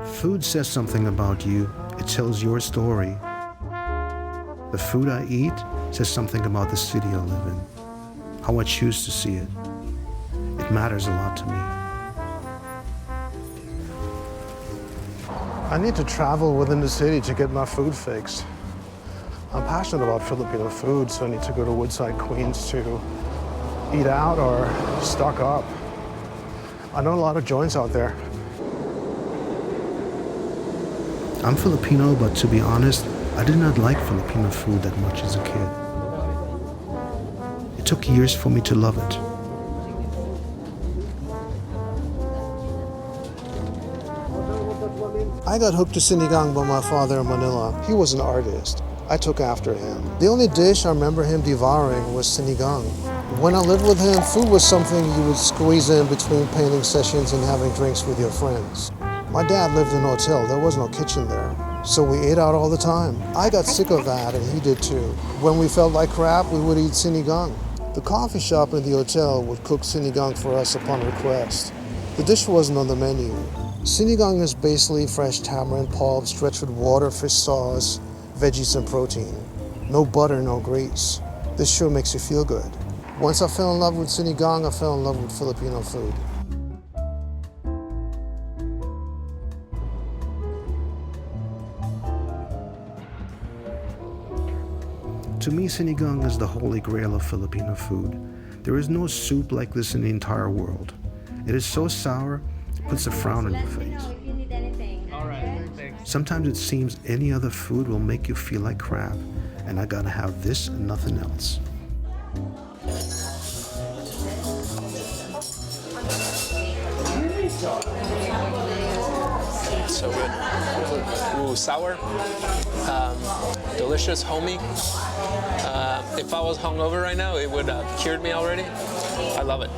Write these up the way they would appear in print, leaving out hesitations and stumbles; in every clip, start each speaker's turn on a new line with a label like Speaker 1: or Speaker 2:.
Speaker 1: Food says something about you. It tells your story. The food I eat says something about the city I live in, how I choose to see it. It matters a lot to me.
Speaker 2: I need to travel within the city to get my food fix. I'm passionate about Filipino food, so I need to go to Woodside, Queens to eat out or stock up. I know a lot of joints out there.
Speaker 1: I'm Filipino, but to be honest, I did not like Filipino food that much as a kid. It took years for me to love it.
Speaker 2: I got hooked to sinigang by my father in Manila. He was an artist. I took after him. The only dish I remember him devouring was sinigang. When I lived with him, food was something you would squeeze in between painting sessions and having drinks with your friends. My dad lived in a hotel. There was no kitchen there. So we ate out all the time. I got sick of that, and he did too. When we felt like crap, we would eat sinigang. The coffee shop in the hotel would cook sinigang for us upon request. The dish wasn't on the menu. Sinigang is basically fresh tamarind pulp stretched with water, fish sauce, veggies, and protein. No butter, no grease. This sure makes you feel good. Once I fell in love with sinigang, I fell in love with Filipino food.
Speaker 1: To me, sinigang is the holy grail of Filipino food. There is no soup like this in the entire world. It is so sour, it puts a frown on your face. Sometimes it seems any other food will make you feel like crap, and I gotta have this and nothing else.
Speaker 3: So good. Ooh, sour. Delicious, homey. If I was hungover right now, it would have cured me already. I love it.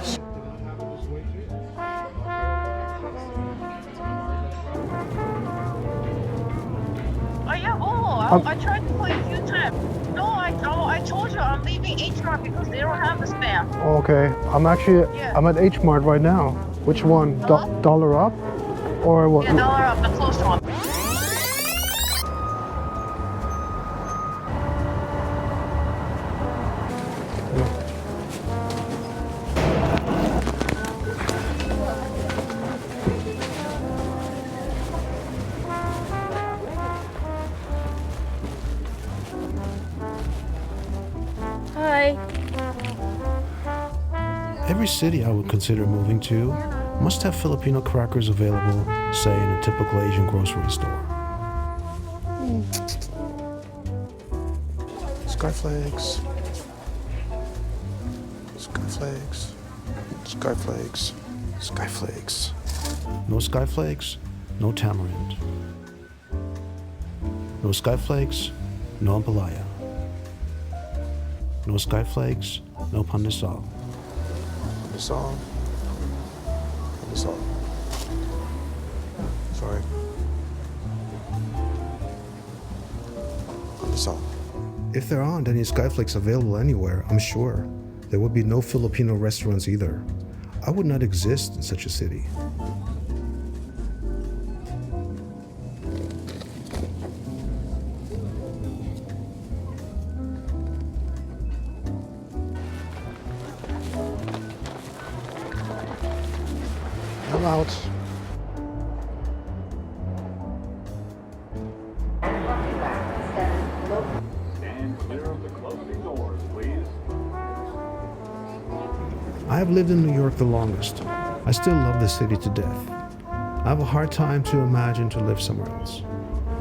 Speaker 4: I tried to call you a few times. No, I told you I'm leaving H Mart because they don't have the spam.
Speaker 2: Okay, I'm at H Mart right now. Which one? Dollar Up? Or what?
Speaker 4: Yeah, Dollar Up, the closed one.
Speaker 5: Hi.
Speaker 1: Every city I would consider moving to must have Filipino crackers available, say in a typical Asian grocery store.
Speaker 2: Skyflakes. Skyflakes. Skyflakes. Skyflakes.
Speaker 1: No skyflakes, no tamarind. No skyflakes, no ampalaya. No skyflakes, no pandesal.
Speaker 2: Pandesal. Pandesal. Sorry. Pandesal.
Speaker 1: If there aren't any skyflakes available anywhere, I'm sure there would be no Filipino restaurants either. I would not exist in such a city.
Speaker 2: I'm out.
Speaker 6: Stand clear of the closing doors, please.
Speaker 1: I have lived in New York the longest. I still love the city to death. I have a hard time to imagine to live somewhere else.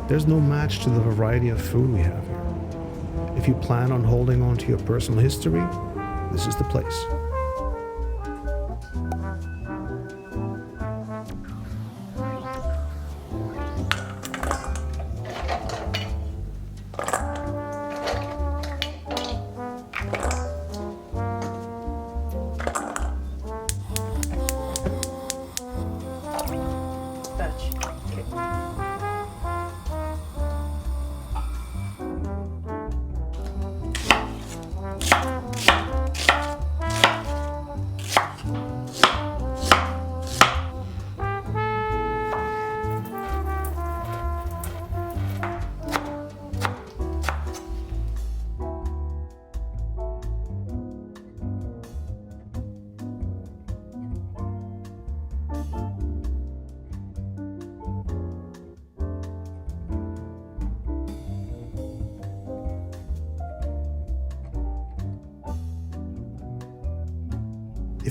Speaker 1: There's no match to the variety of food we have here. If you plan on holding on to your personal history, this is the place.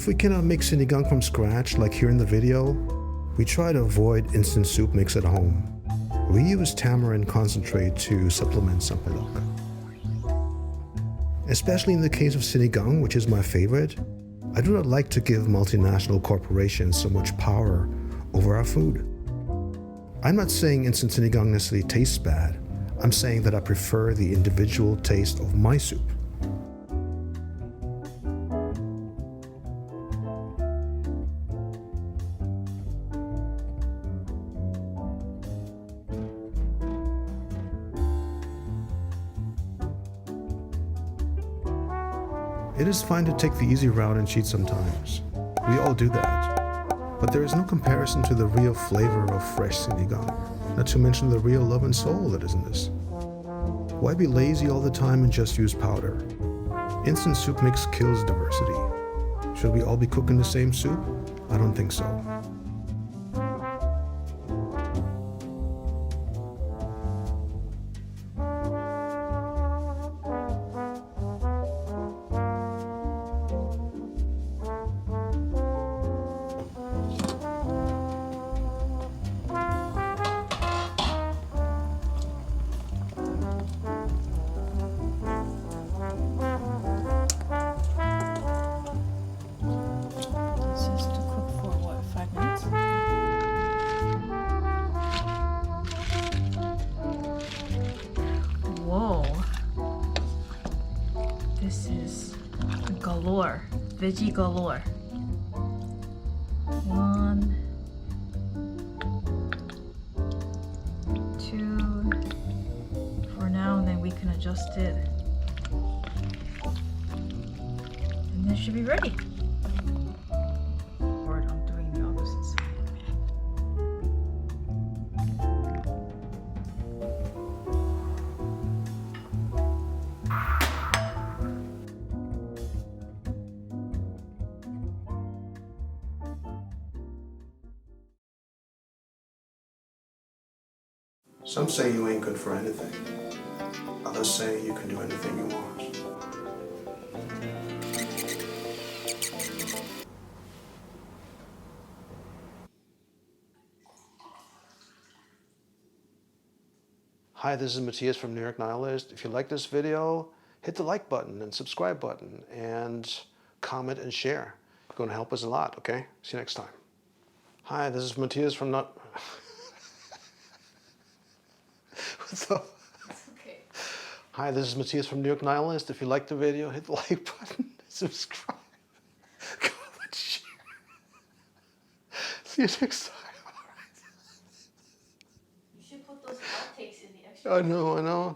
Speaker 1: If we cannot make sinigang from scratch, like here in the video, we try to avoid instant soup mix at home. We use tamarind concentrate to supplement sampalok. Especially in the case of sinigang, which is my favorite, I do not like to give multinational corporations so much power over our food. I'm not saying instant sinigang necessarily tastes bad. I'm saying that I prefer the individual taste of my soup. It is fine to take the easy route and cheat sometimes. We all do that. But there is no comparison to the real flavor of fresh sinigang, not to mention the real love and soul that is in this. Why be lazy all the time and just use powder? Instant soup mix kills diversity. Should we all be cooking the same soup? I don't think so.
Speaker 5: This is to cook for what, 5 minutes? Whoa. This is galore. Veggie galore. 1, 2 for now, and then we can adjust it. And then it should be ready. Or I'm doing the opposite side.
Speaker 1: Some say you ain't good for anything. Others say you can do anything you want. Hi, this is Matias from NYnihilist. If you like this video, hit the like button and subscribe button and comment and share. It's going to help us a lot, okay? See you next time. Hi, this is Matias from not. What's up?
Speaker 5: Okay.
Speaker 1: Hi, this is Matias from NYnihilist. If you like the video, hit the like button, subscribe, comment, share. See you next time.
Speaker 5: You should put those outtakes in the extra.
Speaker 1: I know.